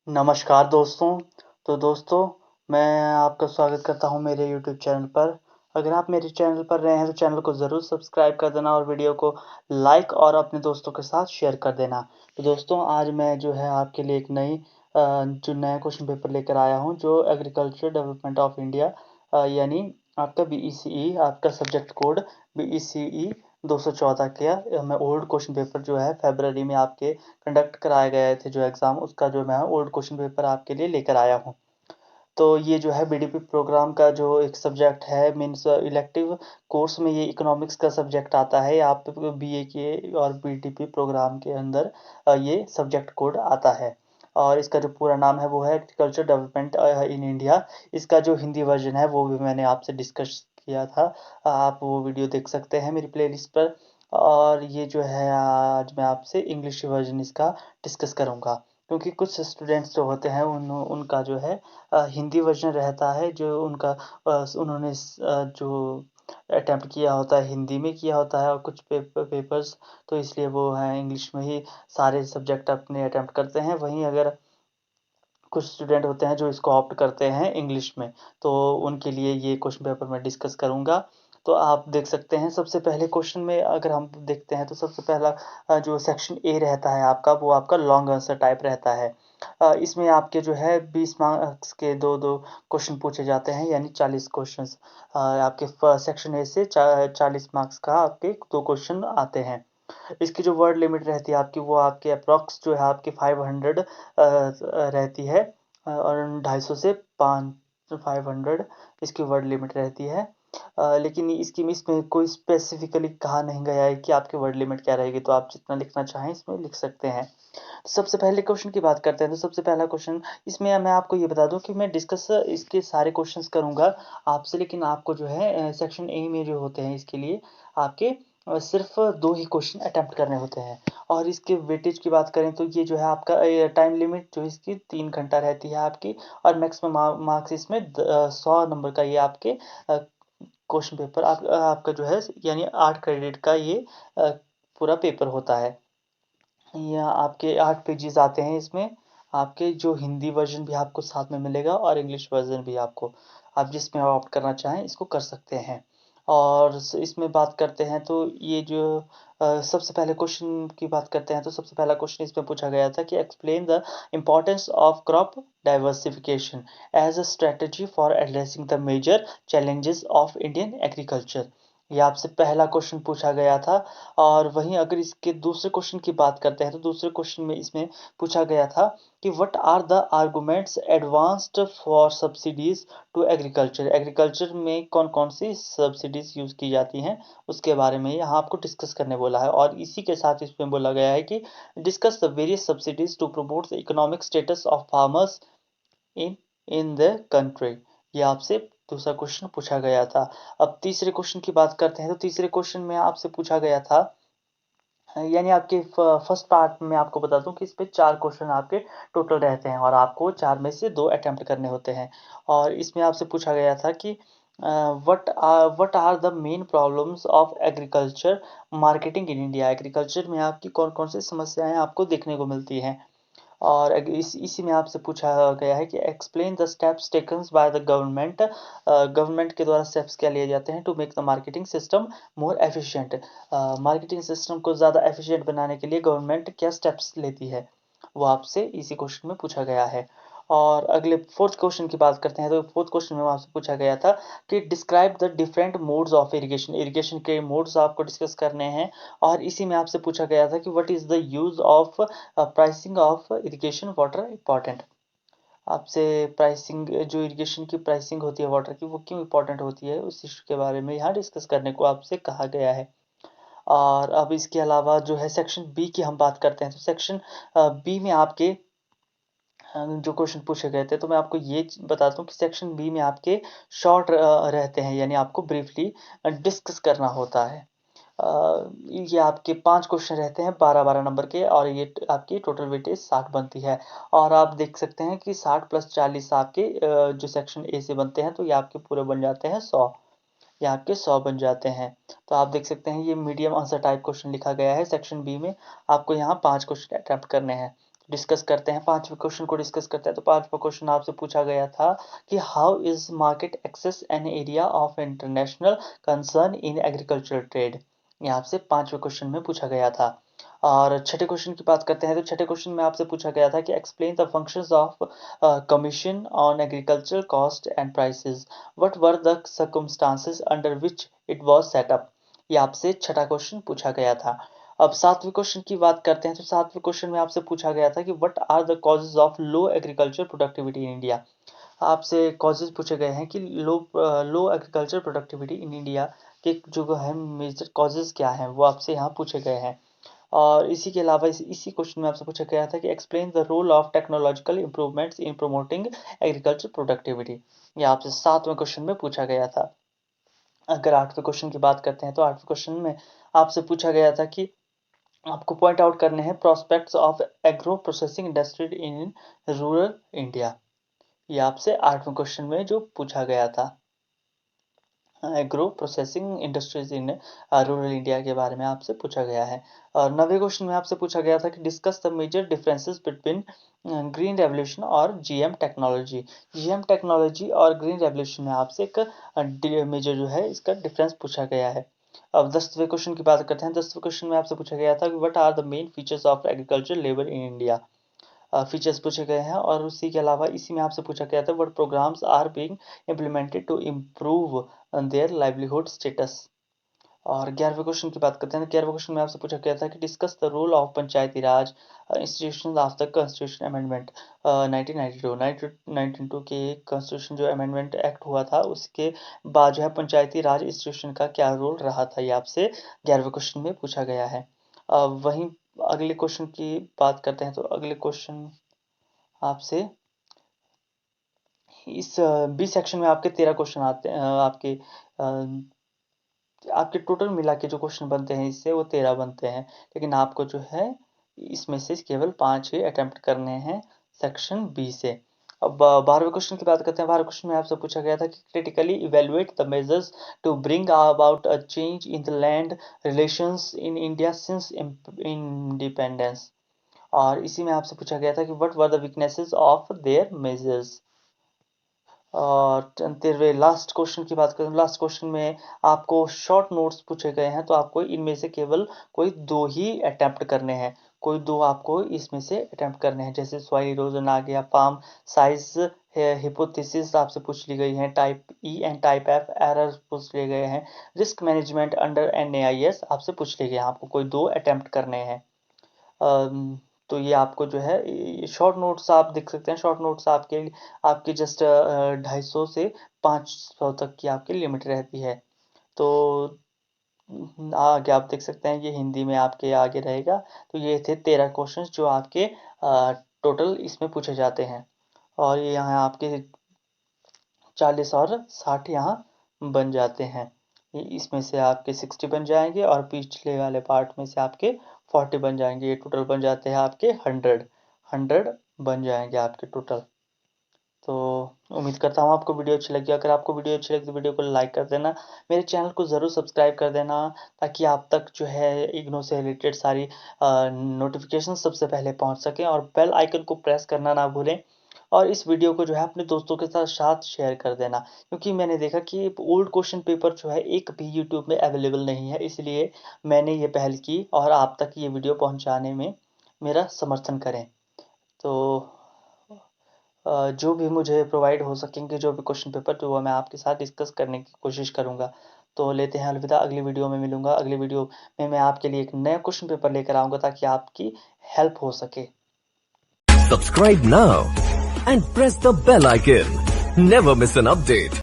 नमस्कार दोस्तों। तो दोस्तों, मैं आपका स्वागत करता हूं मेरे यूट्यूब चैनल पर। अगर आप मेरे चैनल पर नए हैं तो चैनल को ज़रूर सब्सक्राइब कर देना और वीडियो को लाइक और अपने दोस्तों के साथ शेयर कर देना। तो दोस्तों, आज मैं जो है आपके लिए एक जो नया क्वेश्चन पेपर लेकर आया हूं, जो एग्रीकल्चर डेवलपमेंट ऑफ इंडिया यानी आपका बीईसीई, आपका सब्जेक्ट कोड बीईसीई 214 के मैं ओल्ड क्वेश्चन पेपर जो है फरवरी में आपके कंडक्ट कराए गए थे जो एग्ज़ाम, उसका जो मैं ओल्ड क्वेश्चन पेपर आपके लिए लेकर आया हूँ। तो ये जो है बीडीपी प्रोग्राम का जो एक सब्जेक्ट है, मीन्स इलेक्टिव कोर्स में ये इकोनॉमिक्स का सब्जेक्ट आता है। आप बीए के और बीडीपी प्रोग्राम के अंदर ये सब्जेक्ट कोड आता है। और इसका जो पूरा नाम है वो है एग्रीकल्चर डेवलपमेंट इन इंडिया। इसका जो हिंदी वर्जन है वो भी मैंने आपसे डिस्कस किया था। आप वो वीडियो देख सकते हैं मेरी प्लेलिस्ट पर। और ये जो है आज मैं आपसे इंग्लिश वर्जन इसका डिस्कस करूँगा, क्योंकि कुछ स्टूडेंट्स जो होते हैं उनका जो है हिंदी वर्जन रहता है, जो उनका उन्होंने जो अटेम्प्ट किया होता है हिंदी में किया होता है, और कुछ पेपर्स तो इसलिए वो हैं इंग्लिश में ही सारे सब्जेक्ट अपने अटेम्प्ट करते हैं। वहीं अगर कुछ स्टूडेंट होते हैं जो इसको ऑप्ट करते हैं इंग्लिश में, तो उनके लिए ये क्वेश्चन पेपर मैं डिस्कस करूँगा। तो आप देख सकते हैं, सबसे पहले क्वेश्चन में अगर हम देखते हैं तो सबसे पहला जो सेक्शन ए रहता है आपका, वो आपका लॉन्ग आंसर टाइप रहता है। इसमें आपके जो है 20 मार्क्स के 2-2 क्वेश्चन पूछे जाते हैं, यानी 40 क्वेश्चंस। आपके सेक्शन ए से 40 मार्क्स का आपके 2 क्वेश्चन आते हैं। इसकी जो वर्ड लिमिट रहती है आपकी, वो आपके अप्रॉक्स जो है आपकी 500 रहती है। और 250 से 500 इसकी वर्ड लिमिट रहती है। लेकिन इसकी इसमें कोई स्पेसिफिकली कहा नहीं गया है कि आपकी वर्ड लिमिट क्या रहेगी, तो आप जितना लिखना चाहें इसमें लिख सकते हैं। तो सबसे पहले क्वेश्चन की बात करते हैं, तो सबसे पहला क्वेश्चन इसमें मैं आपको ये बता दूं कि मैं डिस्कस इसके सारे क्वेश्चंस करूंगा आपसे, लेकिन आपको जो है सेक्शन ए में जो होते हैं इसके लिए आपके सिर्फ 2 ही क्वेश्चन अटेम्प्ट करने होते हैं। और इसके वेटेज की बात करें तो ये जो है आपका टाइम लिमिट जो इसकी 3 घंटा रहती है आपकी। और मैक्सिमम मार्क्स इसमें 100 नंबर का ये आपके क्वेश्चन पेपर आपका जो है, यानी 8 क्रेडिट का ये पूरा पेपर होता है। या आपके 8 पेजेस आते हैं इसमें। आपके जो हिंदी वर्जन भी आपको साथ में मिलेगा और इंग्लिश वर्जन भी आपको, आप जिसमें ऑप्ट करना चाहें इसको कर सकते हैं। और इसमें बात करते हैं तो ये जो सबसे पहले क्वेश्चन की बात करते हैं, तो सबसे पहला क्वेश्चन इसमें पूछा गया था कि explain the importance of crop diversification as a strategy for addressing the major challenges of Indian agriculture. ये आपसे पहला क्वेश्चन पूछा गया था। और वहीं अगर इसके दूसरे क्वेश्चन की बात करते हैं, तो दूसरे क्वेश्चन में इसमें पूछा गया था कि what are the arguments advanced for subsidies to agriculture. Agriculture में कौन कौन सी सब्सिडीज यूज की जाती हैं, उसके बारे में यहाँ आपको डिस्कस करने बोला है। और इसी के साथ इसमें बोला गया है कि discuss the various subsidies to promote the economic status of farmers in in the country. ये आपसे दूसरा क्वेश्चन पूछा गया था। अब तीसरे क्वेश्चन की बात करते हैं, तो तीसरे क्वेश्चन में आपसे पूछा गया था, यानी आपके फर्स्ट पार्ट में आपको बता दूं कि इस पे 4 क्वेश्चन आपके टोटल रहते हैं, और आपको 4 में से 2 अटेम्प्ट करने होते हैं। और इसमें आपसे पूछा गया था कि what are the main problems of agriculture marketing in India. Agriculture में आपकी कौन कौन सी समस्याएं आपको देखने को मिलती हैं। और इसी में आपसे पूछा गया है कि explain the steps taken by the government. Government के द्वारा स्टेप्स क्या लिए जाते हैं to make the marketing system more efficient. Marketing system को ज़्यादा एफिशिएंट बनाने के लिए गवर्नमेंट क्या स्टेप्स लेती है, वो आपसे इसी क्वेश्चन में पूछा गया है। और अगले फोर्थ क्वेश्चन की बात करते हैं, तो फोर्थ क्वेश्चन में आपसे पूछा गया था कि describe the different modes of irrigation. Irrigation के मोड्स आपको डिस्कस करने हैं। और इसी में आपसे पूछा गया था कि what is the use of pricing of irrigation water important. आपसे प्राइसिंग, जो इरिगेशन की प्राइसिंग होती है वाटर की, वो क्यों इंपॉर्टेंट होती है, उस इशू के बारे में यहाँ डिस्कस करने को आपसे कहा गया है। और अब इसके अलावा जो है सेक्शन बी की हम बात करते हैं, तो सेक्शन बी में आपके जो क्वेश्चन पूछे गए थे, तो मैं आपको ये बता दूं कि सेक्शन बी में आपके शॉर्ट रहते हैं, यानी आपको ब्रीफली डिस्कस करना होता है। ये आपके 5 क्वेश्चन रहते हैं 12-12 नंबर के, और ये आपकी टोटल वेटेज 60 बनती है। और आप देख सकते हैं कि 60 प्लस 40 आपके जो सेक्शन ए से बनते हैं, तो ये आपके पूरे बन जाते हैं 100। ये आपके 100 बन जाते हैं। तो आप देख सकते हैं ये मीडियम आंसर टाइप क्वेश्चन लिखा गया है सेक्शन बी में। आपको यहाँ 5 क्वेश्चन अटेम्प्ट करने हैं। डिस्कस करते हैं, 5वें क्वेश्चन को डिस्कस करते हैं। तो 5वां क्वेश्चन आपसे पूछा गया था कि how is market access an area of international concern in agriculture trade. ये आपसे 5वें क्वेश्चन में पूछा गया था। और छठे क्वेश्चन की बात करते हैं। तो छठे क्वेश्चन में आपसे पूछा गया था कि explain the functions of commission on agriculture cost and prices, what were the circumstances under which it was set up. ये आपसे छठा क्वेश्चन पूछा गया था। अब 7वें क्वेश्चन की बात करते हैं। तो 7वें क्वेश्चन में आपसे पूछा गया था कि what are the causes of low agriculture productivity in India. आपसे कॉजेज पूछे गए हैं कि low agriculture productivity in India के जो है मेजर कॉजेज क्या हैं, वो आपसे यहाँ पूछे गए हैं। और इसी के अलावा इसी क्वेश्चन में आपसे पूछा गया था कि explain the role of technological improvements in promoting agriculture productivity. ये आपसे 7वें क्वेश्चन में पूछा गया था। अगर 8वें क्वेश्चन की बात करते हैं। तो 8वें क्वेश्चन में आपसे पूछा गया था कि आपको पॉइंट आउट करने हैं prospects of agro processing industry in rural India. ये आपसे 8वें क्वेश्चन में जो पूछा गया था, agro processing industries in rural India के बारे में आपसे पूछा गया है। और 9वें क्वेश्चन में आपसे पूछा गया था कि discuss the major differences between green revolution और जीएम टेक्नोलॉजी। जीएम टेक्नोलॉजी और ग्रीन रेवोल्यूशन में आपसे एक मेजर जो है इसका डिफरेंस पूछा गया है। अब 10वें क्वेश्चन की बात करते हैं। 10वें क्वेश्चन में आपसे पूछा गया था कि what are the main features of agriculture labour in India. Features पूछे गए हैं। और उसी के अलावा इसी में आपसे पूछा गया था what programmes are being implemented to improve their livelihood status. और 11वें क्वेश्चन की बात करते हैं। 11वें क्वेश्चन में आपसे पूछा गया था कि discuss the role of Panchayati Raj institution after constitution amendment 1992 के कॉन्स्टिट्यूशन जो अमेंडमेंट एक्ट हुआ था उसके बाद जो है पंचायती राज इंस्टीट्यूशन का क्या रोल रहा था, ये आपसे 11वें क्वेश्चन में पूछा गया है। वहीं अगले क्वेश्चन की बात करते हैं। तो अगले क्वेश्चन आपसे इस बी सेक्शन में आपके 13 क्वेश्चन आते हैं। आपके टोटल मिला के जो क्वेश्चन बनते हैं इससे वो 13 बनते हैं, लेकिन आपको जो है इसमें से केवल 5 ही अटेम्प्ट करने हैं सेक्शन बी से। अब 12वें क्वेश्चन की बात करते हैं। 12वें क्वेश्चन में आपसे पूछा गया था कि critically evaluate the measures to bring about a change in the land relations in India since independence. और इसी में आपसे पूछा गया था कि what were the weaknesses of their measures. और 13वें लास्ट क्वेश्चन की बात करें। लास्ट क्वेश्चन में आपको शॉर्ट नोट्स पूछे गए हैं, तो आपको इनमें से केवल कोई 2 ही अटेम्प्ट करने हैं। कोई 2 आपको इसमें से अटेम्प्ट करने हैं, जैसे सॉइल इरोजन आ गया, फार्म साइज हिपोथेसिस आपसे पूछ ली गई है, type E and type F error पूछ लिए गए हैं, रिस्क मैनेजमेंट अंडर एनएआईएस आपसे पूछ लिए गए हैं। आपको कोई 2 अटेम्प्ट करने हैं। तो ये आपको जो है शॉर्ट नोट्स आप देख सकते हैं। शॉर्ट नोट्स आपके जस्ट 250 से 500 तक की आपकी लिमिट रहती है। तो आगे आप देख सकते हैं ये हिंदी में आपके आगे रहेगा। तो ये थे 13 क्वेश्चंस जो आपके टोटल इसमें पूछे जाते हैं। और ये यहाँ आपके 40 और 60 यहाँ बन जाते हैं। इसमें से आपके 60 बन जाएंगे और पिछले वाले पार्ट में से आपके 40 बन जाएंगे। ये टोटल बन जाते हैं आपके 100 बन जाएंगे आपके टोटल। तो उम्मीद करता हूँ आपको वीडियो अच्छी लगी। अगर आपको वीडियो अच्छी लगी तो वीडियो को लाइक कर देना, मेरे चैनल को ज़रूर सब्सक्राइब कर देना, ताकि आप तक जो है इग्नो से रिलेटेड सारी नोटिफिकेशन सबसे पहले पहुँच सकें। और बेल आइकन को प्रेस करना ना भूलें। और इस वीडियो को जो है अपने दोस्तों के साथ शेयर कर देना, क्योंकि मैंने देखा कि ओल्ड क्वेश्चन पेपर जो है एक भी यूट्यूब में अवेलेबल नहीं है, इसलिए मैंने ये पहल की और आप तक ये वीडियो पहुंचाने में मेरा समर्थन करें। तो जो भी मुझे प्रोवाइड हो सकेंगे जो भी क्वेश्चन पेपर, तो वो मैं आपके साथ डिस्कस करने की कोशिश करूँगा। तो लेते हैं अलविदा, अगली वीडियो में मिलूंगा। अगली वीडियो में मैं आपके लिए एक नया क्वेश्चन पेपर लेकर आऊँगा ताकि आपकी हेल्प हो सके। Subscribe now and press the bell icon. Never miss an update.